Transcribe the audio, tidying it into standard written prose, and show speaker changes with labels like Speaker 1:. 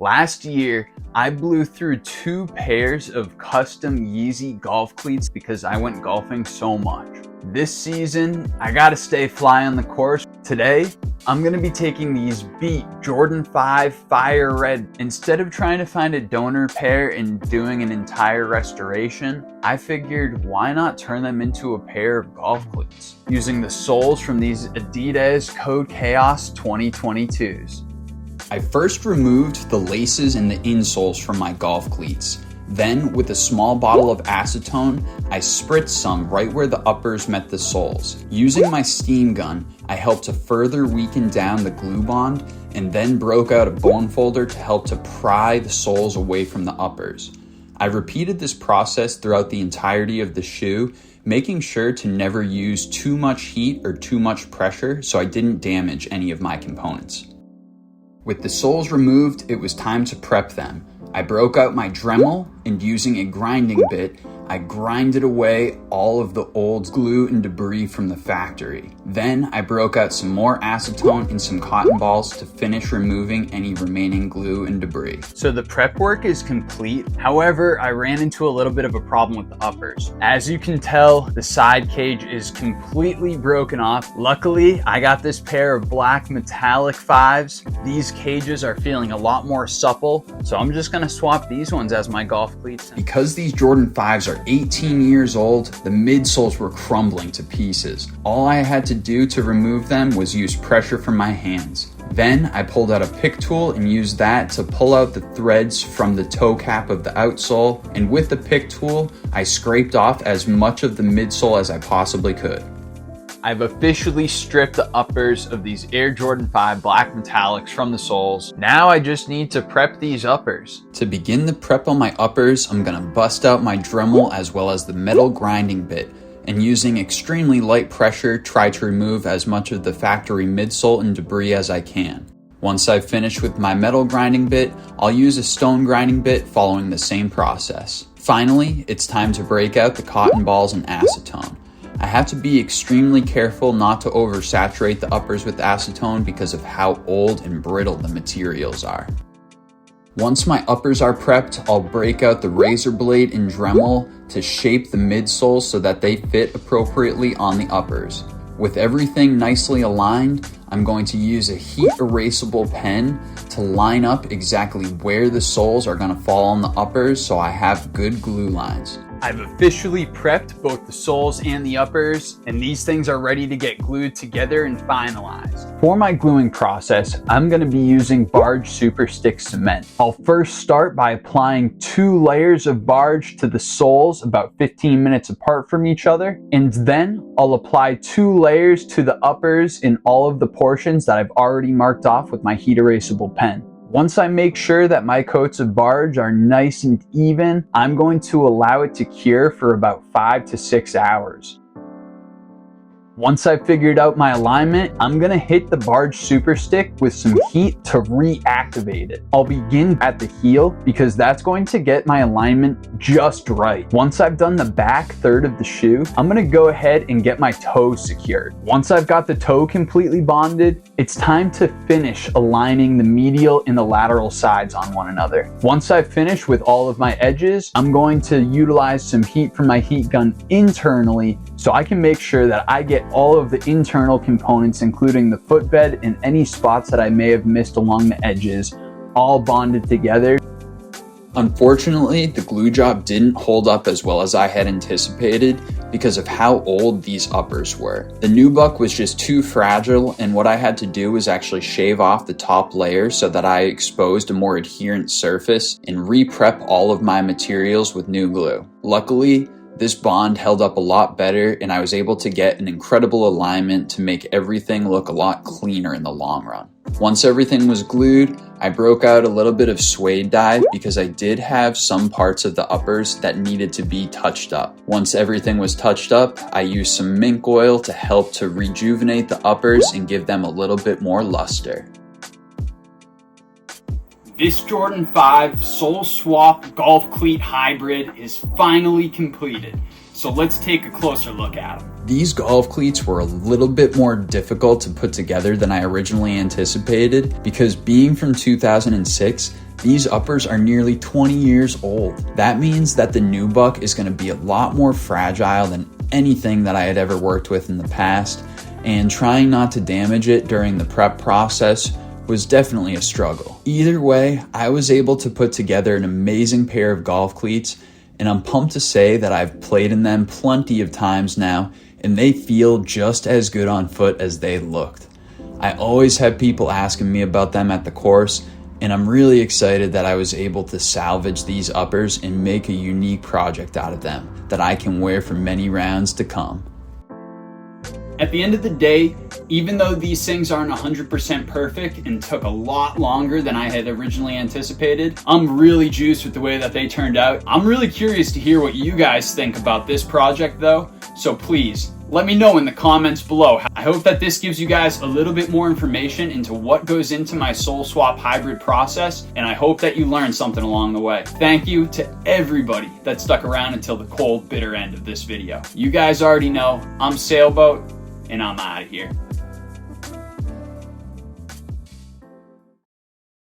Speaker 1: Last year, I blew through 2 pairs of custom Yeezy golf cleats because I went golfing so much. This season, I gotta stay fly on the course. Today, I'm gonna be taking these beat Jordan 5 Fire Red. Instead of trying to find a donor pair and doing an entire restoration, I figured why not turn them into a pair of golf cleats using the soles from these Adidas CodeChaos 2022s. I first removed the laces and the insoles from my golf cleats. Then, with a small bottle of acetone, I spritzed some right where the uppers met the soles. Using my steam gun, I helped to further weaken down the glue bond and then broke out a bone folder to help to pry the soles away from the uppers. I repeated this process throughout the entirety of the shoe, making sure to never use too much heat or too much pressure so I didn't damage any of my components. With the soles removed, it was time to prep them. I broke out my Dremel and using a grinding bit, I grinded away all of the old glue and debris from the factory. Then I broke out some more acetone and some cotton balls to finish removing any remaining glue and debris. So the prep work is complete. However, I ran into a little bit of a problem with the uppers. As you can tell, the side cage is completely broken off. Luckily, I got this pair of Black Metallic 5s. These cages are feeling a lot more supple, so I'm just gonna swap these ones as my golf cleats. Because these Jordan 5s are 18 years old, the midsoles were crumbling to pieces. All I had to do to remove them was use pressure from my hands. Then I pulled out a pick tool and used that to pull out the threads from the toe cap of the outsole, and with the pick tool, I scraped off as much of the midsole as I possibly could. I've officially stripped the uppers of these Air Jordan 5 Black Metallics from the soles. Now I just need to prep these uppers. To begin the prep on my uppers, I'm gonna bust out my Dremel as well as the metal grinding bit, and using extremely light pressure, try to remove as much of the factory midsole and debris as I can. Once I've finished with my metal grinding bit, I'll use a stone grinding bit following the same process. Finally, it's time to break out the cotton balls and acetone. I have to be extremely careful not to oversaturate the uppers with acetone because of how old and brittle the materials are. Once my uppers are prepped, I'll break out the razor blade and Dremel to shape the midsoles so that they fit appropriately on the uppers. With everything nicely aligned, I'm going to use a heat erasable pen to line up exactly where the soles are going to fall on the uppers so I have good glue lines. I've officially prepped both the soles and the uppers, and these things are ready to get glued together and finalized. For my gluing process, I'm going to be using Barge Super Stick Cement. I'll first start by applying 2 layers of Barge to the soles about 15 minutes apart from each other, and then I'll apply 2 layers to the uppers in all of the portions that I've already marked off with my heat erasable pen. Once I make sure that my coats of Barge are nice and even, I'm going to allow it to cure for about 5 to 6 hours. Once I've figured out my alignment, I'm gonna hit the Barge Super Stick with some heat to reactivate it. I'll begin at the heel because that's going to get my alignment just right. Once I've done the back third of the shoe, I'm gonna go ahead and get my toe secured. Once I've got the toe completely bonded, it's time to finish aligning the medial and the lateral sides on one another. Once I've finished with all of my edges, I'm going to utilize some heat from my heat gun internally so I can make sure that I get all of the internal components, including the footbed and any spots that I may have missed along the edges, all bonded together. Unfortunately, the glue job didn't hold up as well as I had anticipated because of how old these uppers were. The nubuck was just too fragile, and what I had to do was actually shave off the top layer so that I exposed a more adherent surface and re-prep all of my materials with new glue. Luckily, this bond held up a lot better, and I was able to get an incredible alignment to make everything look a lot cleaner in the long run. Once everything was glued, I broke out a little bit of suede dye because I did have some parts of the uppers that needed to be touched up. Once everything was touched up, I used some mink oil to help to rejuvenate the uppers and give them a little bit more luster. This Jordan 5 sole swap golf cleat hybrid is finally completed, so let's take a closer look at them. These golf cleats were a little bit more difficult to put together than I originally anticipated because being from 2006, These uppers are nearly 20 years old. That means that the nubuck is going to be a lot more fragile than anything that I had ever worked with in the past, and trying not to damage it during the prep process was definitely a struggle. Either way, I was able to put together an amazing pair of golf cleats, and I'm pumped to say that I've played in them plenty of times now, and they feel just as good on foot as they looked. I always have people asking me about them at the course, and I'm really excited that I was able to salvage these uppers and make a unique project out of them that I can wear for many rounds to come. At the end of the day, even though these things aren't 100% perfect and took a lot longer than I had originally anticipated, I'm really juiced with the way that they turned out. I'm really curious to hear what you guys think about this project though, so please, let me know in the comments below. I hope that this gives you guys a little bit more information into what goes into my sole swap hybrid process, and I hope that you learned something along the way. Thank you to everybody that stuck around until the cold, bitter end of this video. You guys already know, I'm Sailboat, and I'm out of here.